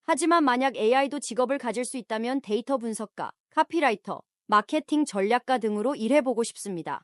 하지만 만약 AI도 직업을 가질 수 있다면 데이터 분석가, 카피라이터, 마케팅 전략가 등으로 일해보고 싶습니다.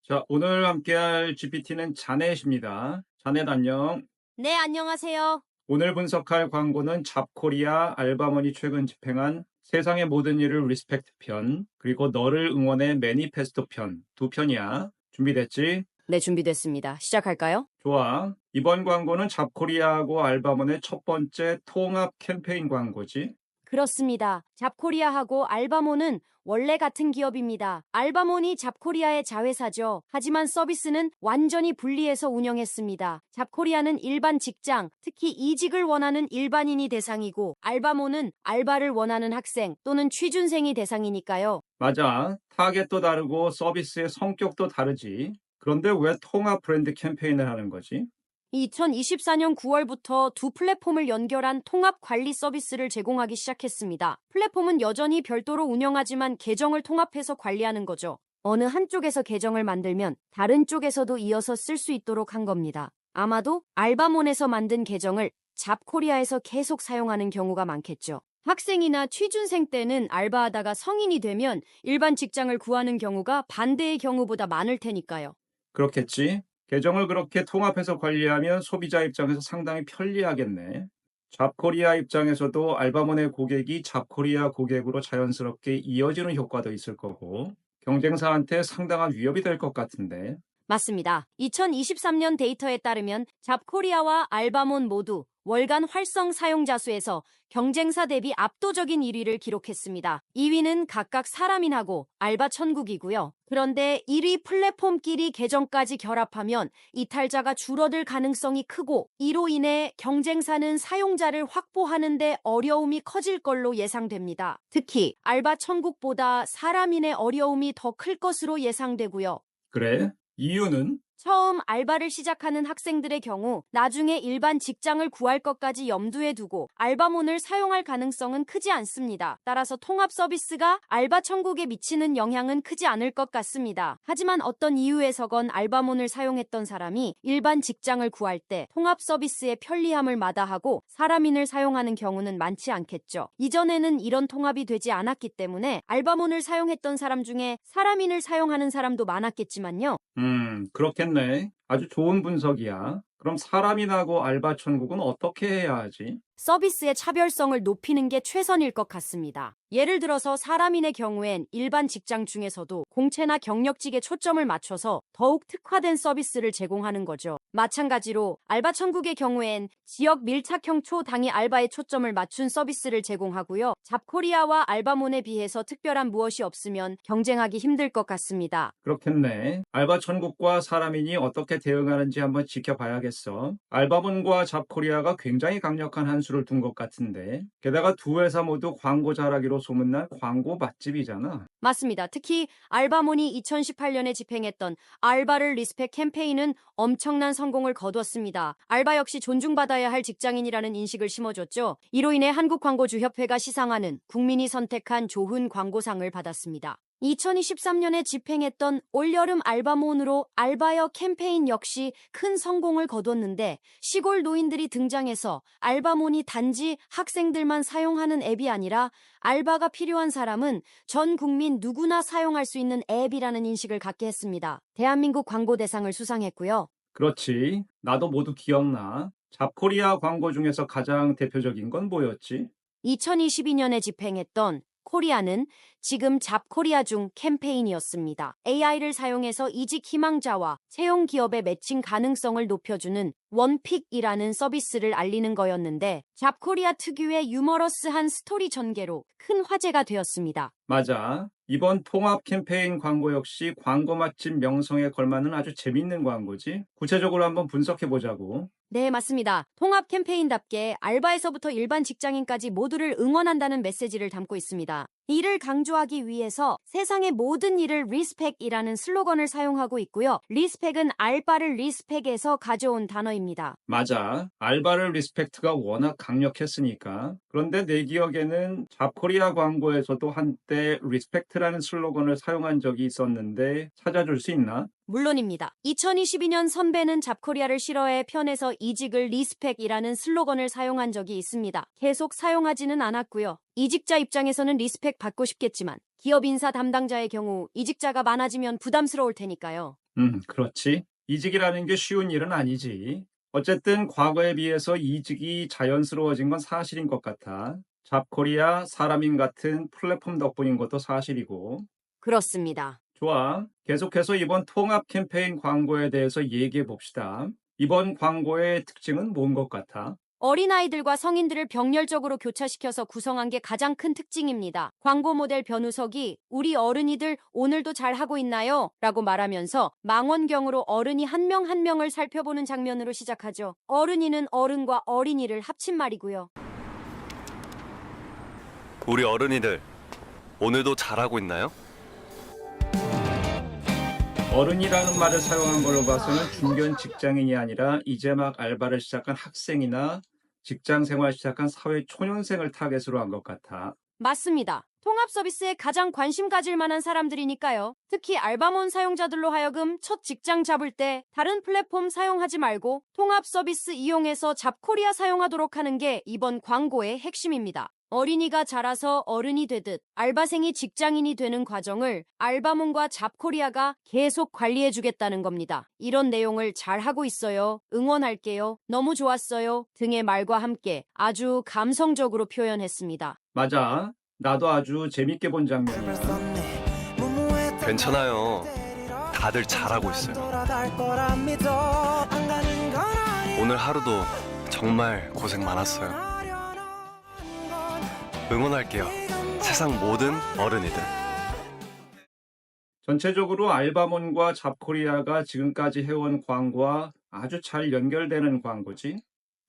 자, 오늘 함께할 GPT는 자넷입니다. 자넷 안녕. 네, 안녕하세요. 오늘 분석할 광고는 잡코리아 알바몬이 최근 집행한 세상의 모든 일을 리스펙트 편, 그리고 너를 응원해 매니페스토 편, 두 편이야. 준비됐지? 네, 준비됐습니다. 시작할까요? 좋아. 이번 광고는 잡코리아하고 알바몬의 첫 번째 통합 캠페인 광고지. 그렇습니다. 잡코리아하고 알바몬은 원래 같은 기업입니다. 알바몬이 잡코리아의 자회사죠. 하지만 서비스는 완전히 분리해서 운영했습니다. 잡코리아는 일반 직장, 특히 이직을 원하는 일반인이 대상이고, 알바몬은 알바를 원하는 학생 또는 취준생이 대상이니까요. 맞아. 타겟도 다르고 서비스의 성격도 다르지. 그런데 왜 통합 브랜드 캠페인을 하는 거지? 2024년 9월부터 두 플랫폼을 연결한 통합 관리 서비스를 제공하기 시작했습니다. 플랫폼은 여전히 별도로 운영하지만 계정을 통합해서 관리하는 거죠. 어느 한쪽에서 계정을 만들면 다른 쪽에서도 이어서 쓸 수 있도록 한 겁니다. 아마도 알바몬에서 만든 계정을 잡코리아에서 계속 사용하는 경우가 많겠죠. 학생이나 취준생 때는 알바하다가 성인이 되면 일반 직장을 구하는 경우가 반대의 경우보다 많을 테니까요. 그렇겠지. 계정을 그렇게 통합해서 관리하면 소비자 입장에서 상당히 편리하겠네. 잡코리아 입장에서도 알바몬의 고객이 잡코리아 고객으로 자연스럽게 이어지는 효과도 있을 거고, 경쟁사한테 상당한 위협이 될 것 같은데. 맞습니다. 2023년 데이터에 따르면 잡코리아와 알바몬 모두 월간 활성 사용자 수에서 경쟁사 대비 압도적인 1위를 기록했습니다. 2위는 각각 사람인하고 알바 천국이고요. 그런데 1위 플랫폼끼리 계정까지 결합하면 이탈자가 줄어들 가능성이 크고 이로 인해 경쟁사는 사용자를 확보하는 데 어려움이 커질 걸로 예상됩니다. 특히 알바 천국보다 사람인의 어려움이 더 클 것으로 예상되고요. 그래? 이유는? 처음 알바를 시작하는 학생들의 경우 나중에 일반 직장을 구할 것까지 염두에 두고 알바몬을 사용할 가능성은 크지 않습니다. 따라서 통합 서비스가 알바 천국에 미치는 영향은 크지 않을 것 같습니다. 하지만 어떤 이유에서건 알바몬을 사용했던 사람이 일반 직장을 구할 때 통합 서비스의 편리함을 마다하고 사람인을 사용하는 경우는 많지 않겠죠. 이전에는 이런 통합이 되지 않았기 때문에 알바몬을 사용했던 사람 중에 사람인을 사용하는 사람도 많았겠지만요. 그렇겠네. 아주 좋은 분석이야. 그럼 사람인하고 알바 천국은 어떻게 해야 하지? 서비스의 차별성을 높이는 게 최선일 것 같습니다. 예를 들어서 사람인의 경우엔 일반 직장 중에서도 공채나 경력직에 초점을 맞춰서 더욱 특화된 서비스를 제공하는 거죠. 마찬가지로 알바 천국의 경우엔 지역 밀착형 초당위 알바에 초점을 맞춘 서비스를 제공하고요. 잡코리아와 알바몬에 비해서 특별한 무엇이 없으면 경쟁하기 힘들 것 같습니다. 그렇겠네. 알바 천국과 사람인이 어떻게 대응하는지 한번 지켜봐야겠어. 알바몬과 잡코리아가 굉장히 강력한 한 수를 둔 것 같은데. 게다가 두 회사 모두 광고 잘하기로 소문난 광고 맛집이잖아. 맞습니다. 특히 알바몬이 2018년에 집행했던 알바를 리스펙 캠페인은 엄청난 성공을 거두었습니다. 알바 역시 존중받아야 할 직장인이라는 인식을 심어줬죠. 이로 인해 한국광고주협회가 시상하는 국민이 선택한 좋은 광고상을 받았습니다. 2023년에 집행했던 올여름 알바몬으로 알바여 캠페인 역시 큰 성공을 거뒀는데 시골 노인들이 등장해서 알바몬이 단지 학생들만 사용하는 앱이 아니라 알바가 필요한 사람은 전 국민 누구나 사용할 수 있는 앱이라는 인식을 갖게 했습니다. 대한민국 광고대상을 수상했고요. 그렇지. 나도 모두 기억나. 잡코리아 광고 중에서 가장 대표적인 건 뭐였지? 2022년에 집행했던 코리아는 지금 잡코리아 중 캠페인이었습니다. AI를 사용해서 이직 희망자와 채용 기업의 매칭 가능성을 높여주는 원픽이라는 서비스를 알리는 거였는데 잡코리아 특유의 유머러스한 스토리 전개로 큰 화제가 되었습니다. 맞아. 이번 통합 캠페인 광고 역시 광고 맛집 명성에 걸맞는 아주 재밌는 광고지. 구체적으로 한번 분석해 보자고. 네, 맞습니다. 통합 캠페인답게 알바에서부터 일반 직장인까지 모두를 응원한다는 메시지를 담고 있습니다. 이를 강조하기 위해서 세상의 모든 일을 리스펙이라는 슬로건을 사용하고 있고요. 리스펙은 알바를 리스펙에서 가져온 단어입니다. 맞아. 알바를 리스펙트가 워낙 강력했으니까. 그런데 내 기억에는 잡코리아 광고에서도 한때 리스펙트라는 슬로건을 사용한 적이 있었는데 찾아줄 수 있나? 물론입니다. 2022년 선배는 잡코리아를 싫어해 편에서 이직을 리스펙이라는 슬로건을 사용한 적이 있습니다. 계속 사용하지는 않았고요. 이직자 입장에서는 리스펙 받고 싶겠지만 기업 인사 담당자의 경우 이직자가 많아지면 부담스러울 테니까요. 그렇지. 이직이라는 게 쉬운 일은 아니지. 어쨌든 과거에 비해서 이직이 자연스러워진 건 사실인 것 같아. 잡코리아, 사람인 같은 플랫폼 덕분인 것도 사실이고. 그렇습니다. 좋아. 계속해서 이번 통합 캠페인 광고에 대해서 얘기해 봅시다. 이번 광고의 특징은 뭔 것 같아? 어린아이들과 성인들을 병렬적으로 교차시켜서 구성한 게 가장 큰 특징입니다. 광고 모델 변우석이 우리 어른이들 오늘도 잘하고 있나요? 라고 말하면서 망원경으로 어른이 한 명 한 명을 살펴보는 장면으로 시작하죠. 어른이는 어른과 어린이를 합친 말이고요. 우리 어른이들 오늘도 잘하고 있나요? 어른이라는 말을 사용한 걸로 봐서는 중견 직장인이 아니라 이제 막 알바를 시작한 학생이나 직장 생활 시작한 사회 초년생을 타겟으로 한 것 같아. 맞습니다. 통합 서비스에 가장 관심 가질 만한 사람들이니까요. 특히 알바몬 사용자들로 하여금 첫 직장 잡을 때 다른 플랫폼 사용하지 말고 통합 서비스 이용해서 잡코리아 사용하도록 하는 게 이번 광고의 핵심입니다. 어린이가 자라서 어른이 되듯 알바생이 직장인이 되는 과정을 알바몬과 잡코리아가 계속 관리해주겠다는 겁니다. 이런 내용을 잘하고 있어요. 응원할게요. 너무 좋았어요. 등의 말과 함께 아주 감성적으로 표현했습니다. 맞아. 나도 아주 재밌게 본 장면이야. 괜찮아요. 다들 잘하고 있어요. 오늘 하루도 정말 고생 많았어요. 응원할게요. 세상 모든 어른이들. 전체적으로 알바몬과 잡코리아가 지금까지 해온 광고와 아주 잘 연결되는 광고지.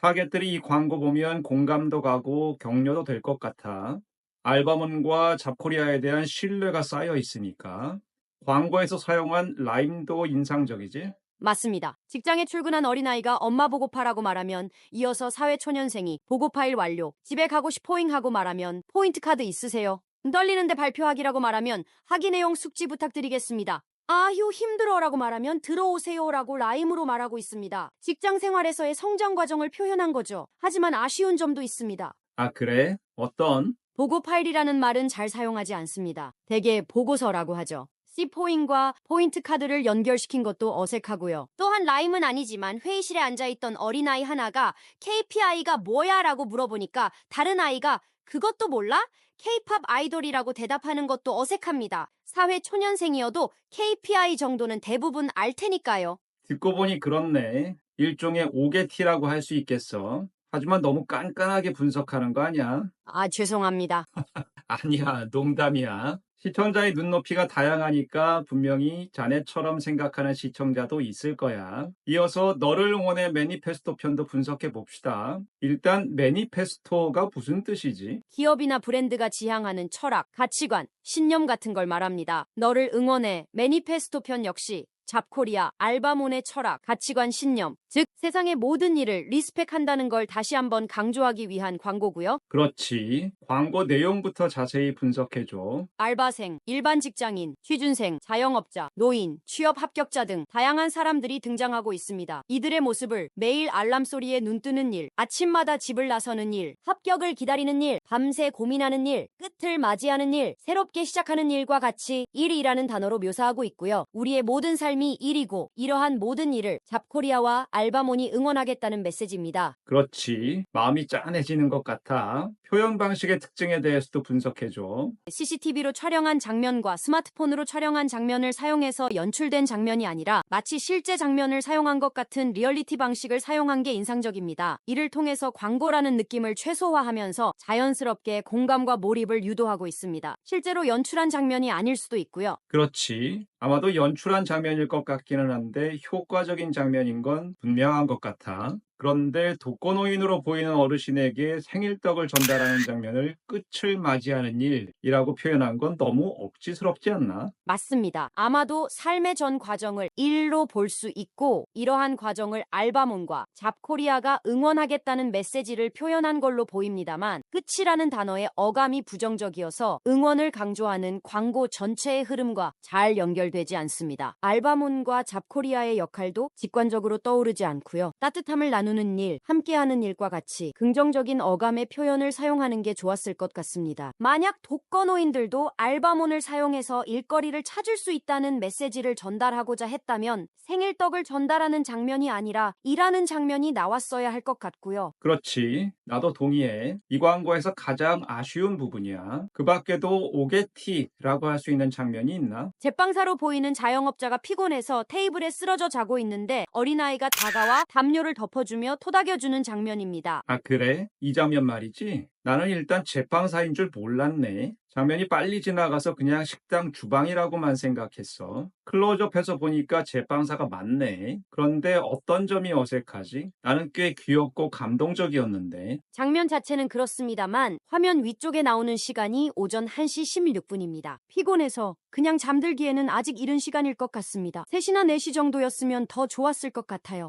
타겟들이 이 광고 보면 공감도 가고 격려도 될 것 같아. 알바몬과 잡코리아에 대한 신뢰가 쌓여 있으니까. 광고에서 사용한 라임도 인상적이지. 맞습니다. 직장에 출근한 어린아이가 엄마 보고파라고 말하면 이어서 사회초년생이 보고파일 완료, 집에 가고 싶어잉 하고 말하면 포인트 카드 있으세요? 떨리는데 발표하기라고 말하면 학위 내용 숙지 부탁드리겠습니다. 아휴 힘들어라고 말하면 들어오세요라고 라임으로 말하고 있습니다. 직장 생활에서의 성장 과정을 표현한 거죠. 하지만 아쉬운 점도 있습니다. 아, 그래? 어떤? 보고 파일이라는 말은 잘 사용하지 않습니다. 대개 보고서라고 하죠. C포인과 포인트 카드를 연결시킨 것도 어색하고요. 또한 라임은 아니지만 회의실에 앉아있던 어린아이 하나가 KPI가 뭐야? 라고 물어보니까 다른 아이가 그것도 몰라? K-팝 아이돌이라고 대답하는 것도 어색합니다. 사회 초년생이어도 KPI 정도는 대부분 알 테니까요. 듣고 보니 그렇네. 일종의 오게티라고 할 수 있겠어. 하지만 너무 깐깐하게 분석하는 거 아니야? 아, 죄송합니다. 아니야, 농담이야. 시청자의 눈높이가 다양하니까 분명히 자네처럼 생각하는 시청자도 있을 거야. 이어서 너를 응원해 매니페스토 편도 분석해 봅시다. 일단 매니페스토가 무슨 뜻이지? 기업이나 브랜드가 지향하는 철학, 가치관, 신념 같은 걸 말합니다. 너를 응원해 매니페스토 편 역시 잡코리아, 알바몬의 철학, 가치관, 신념, 즉 세상의 모든 일을 리스펙한다는 걸 다시 한번 강조하기 위한 광고고요. 그렇지. 광고 내용부터 자세히 분석해줘. 알바생, 일반 직장인, 취준생, 자영업자, 노인, 취업 합격자 등 다양한 사람들이 등장하고 있습니다. 이들의 모습을 매일 알람 소리에 눈 뜨는 일, 아침마다 집을 나서는 일, 합격을 기다리는 일, 밤새 고민하는 일, 끝을 맞이하는 일, 새롭게 시작하는 일과 같이 일이라는 단어로 묘사하고 있고요. 우리의 모든 삶이 일이고 이러한 모든 일을 잡코리아와 알바몬이 응원하겠다는 메시지입니다. 그렇지. 마음이 짠해지는 것 같아. 표현 방식의 특징에 대해서도 분석해줘. CCTV로 촬영한 장면과 스마트폰으로 촬영한 장면을 사용해서 연출된 장면이 아니라 마치 실제 장면을 사용한 것 같은 리얼리티 방식을 사용한 게 인상적입니다. 이를 통해서 광고라는 느낌을 최소화하면서 자연스럽게 공감과 몰입을 유도하고 있습니다. 실제로 연출한 장면이 아닐 수도 있고요. 그렇지. 아마도 연출한 장면일 것 같기는 한데 효과적인 장면인 건 분명한 것 같아. 그런데 독거노인으로 보이는 어르신에게 생일떡을 전달하는 장면을 끝을 맞이하는 일이라고 표현한 건 너무 억지스럽지 않나? 맞습니다. 아마도 삶의 전 과정을 일로 볼 수 있고 이러한 과정을 알바몬과 잡코리아가 응원하겠다는 메시지를 표현한 걸로 보입니다만 끝이라는 단어의 어감이 부정적이어서 응원을 강조하는 광고 전체의 흐름과 잘 연결되지 않습니다. 알바몬과 잡코리아의 역할도 직관적으로 떠오르지 않고요. 따뜻함을 나누는 일, 함께하는 일과 같이 긍정적인 어감의 표현을 사용하는 게 좋았을 것 같습니다. 만약 독거노인들도 알바몬을 사용해서 일거리를 찾을 수 있다는 메시지를 전달하고자 했다면 생일떡을 전달하는 장면이 아니라 일하는 장면이 나왔어야 할 것 같고요. 그렇지. 나도 동의해. 이 광고에서 가장 아쉬운 부분이야. 그 밖에도 오게티라고 할 수 있는 장면이 있나? 제빵사로 보이는 자영업자가 피곤해서 테이블에 쓰러져 자고 있는데 어린아이가 다가와 담요를 덮어주며 토닥여주는 장면입니다. 아, 그래? 이 장면 말이지? 나는 일단 제빵사인 줄 몰랐네. 장면이 빨리 지나가서 그냥 식당 주방이라고만 생각했어. 클로즈업해서 보니까 제빵사가 맞네. 그런데 어떤 점이 어색하지? 나는 꽤 귀엽고 감동적이었는데. 장면 자체는 그렇습니다만 화면 위쪽에 나오는 시간이 오전 1시 16분입니다. 피곤해서 그냥 잠들기에는 아직 이른 시간일 것 같습니다. 3시나 4시 정도였으면 더 좋았을 것 같아요.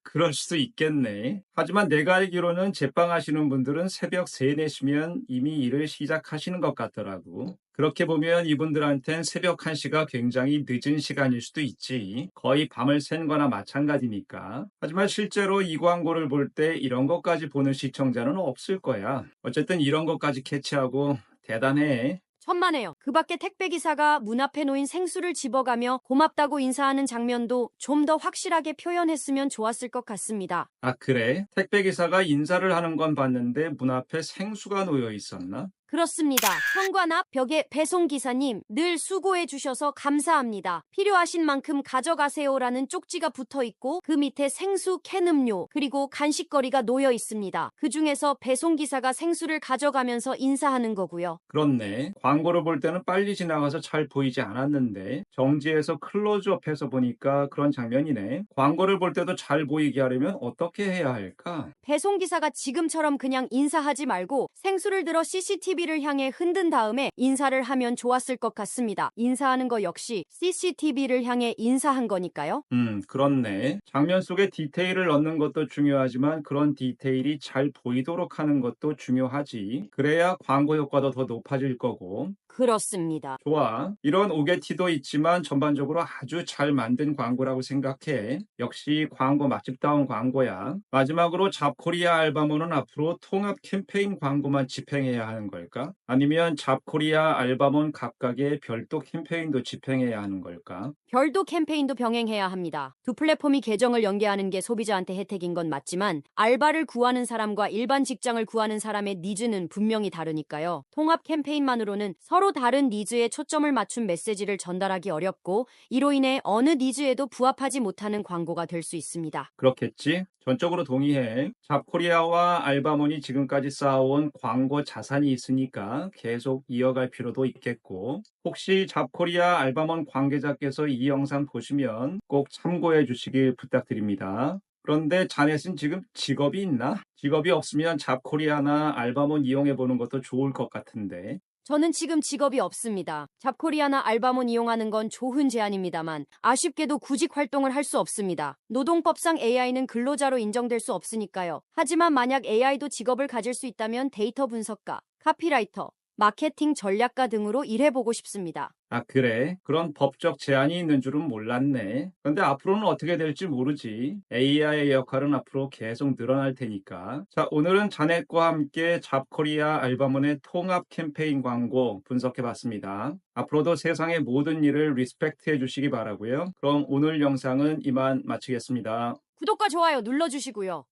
그럴 수도 있겠네. 하지만 내가 알기로는 제빵하시는 분들은 새벽 3, 4시면 이미 일을 시작하시는 것 같더라고. 그렇게 보면 이분들한텐 새벽 1시가 굉장히 늦은 시간일 수도 있지. 거의 밤을 샌 거나 마찬가지니까. 하지만 실제로 이 광고를 볼 때 이런 것까지 보는 시청자는 없을 거야. 어쨌든 이런 것까지 캐치하고 대단해. 천만에요. 그 밖에 택배기사가 문 앞에 놓인 생수를 집어가며 고맙다고 인사하는 장면도 좀 더 확실하게 표현했으면 좋았을 것 같습니다. 아, 그래? 택배기사가 인사를 하는 건 봤는데 문 앞에 생수가 놓여 있었나? 그렇습니다. 현관 앞 벽에 배송기사님 늘 수고해 주셔서 감사합니다. 필요하신 만큼 가져가세요라는 쪽지가 붙어 있고 그 밑에 생수 캔 음료 그리고 간식거리가 놓여 있습니다. 그 중에서 배송기사가 생수를 가져가면서 인사하는 거고요. 그렇네. 광고를 볼 때는 빨리 지나가서 잘 보이지 않았는데 정지해서 클로즈업해서 보니까 그런 장면이네. 광고를 볼 때도 잘 보이게 하려면 어떻게 해야 할까? 배송기사가 지금처럼 그냥 인사하지 말고 생수를 들어 CCTV를 향해 흔든 다음에 인사를 하면 좋았을 것 같습니다. 인사하는 거 역시 CCTV를 향해 인사한 거니까요. 그렇네. 장면 속에 디테일을 넣는 것도 중요하지만 그런 디테일이 잘 보이도록 하는 것도 중요하지. 그래야 광고 효과도 더 높아질 거고. 그렇습니다. 좋아. 이런 오게티도 있지만 전반적으로 아주 잘 만든 광고라고 생각해. 역시 광고 맛집다운 광고야. 마지막으로 잡코리아 알바몬은 앞으로 통합 캠페인 광고만 집행해야 하는 걸까? 아니면 잡코리아 알바몬 각각의 별도 캠페인도 집행해야 하는 걸까? 별도 캠페인도 병행해야 합니다. 두 플랫폼이 계정을 연계하는 게 소비자한테 혜택인 건 맞지만 알바를 구하는 사람과 일반 직장을 구하는 사람의 니즈는 분명히 다르니까요. 통합 캠페인만으로는 서로 다른 니즈에 초점을 맞춘 메시지를 전달하기 어렵고 이로 인해 어느 니즈에도 부합하지 못하는 광고가 될 수 있습니다. 그렇겠지? 전적으로 동의해. 잡코리아와 알바몬이 지금까지 쌓아온 광고 자산이 있으니까 계속 이어갈 필요도 있겠고, 혹시 잡코리아 알바몬 관계자께서 이 영상 보시면 꼭 참고해 주시길 부탁드립니다. 그런데 자넷은 지금 직업이 있나? 직업이 없으면 잡코리아나 알바몬 이용해 보는 것도 좋을 것 같은데. 저는 지금 직업이 없습니다. 잡코리아나 알바몬 이용하는 건 좋은 제안입니다만 아쉽게도 구직 활동을 할 수 없습니다. 노동법상 AI는 근로자로 인정될 수 없으니까요. 하지만 만약 AI도 직업을 가질 수 있다면 데이터 분석가, 카피라이터, 마케팅 전략가 등으로 일해보고 싶습니다. 아, 그래? 그런 법적 제한이 있는 줄은 몰랐네. 근데 앞으로는 어떻게 될지 모르지. AI의 역할은 앞으로 계속 늘어날 테니까. 자, 오늘은 자넷과 함께 잡코리아 알바몬의 통합 캠페인 광고 분석해 봤습니다. 앞으로도 세상의 모든 일을 리스펙트 해 주시기 바라고요. 그럼 오늘 영상은 이만 마치겠습니다. 구독과 좋아요 눌러주시고요.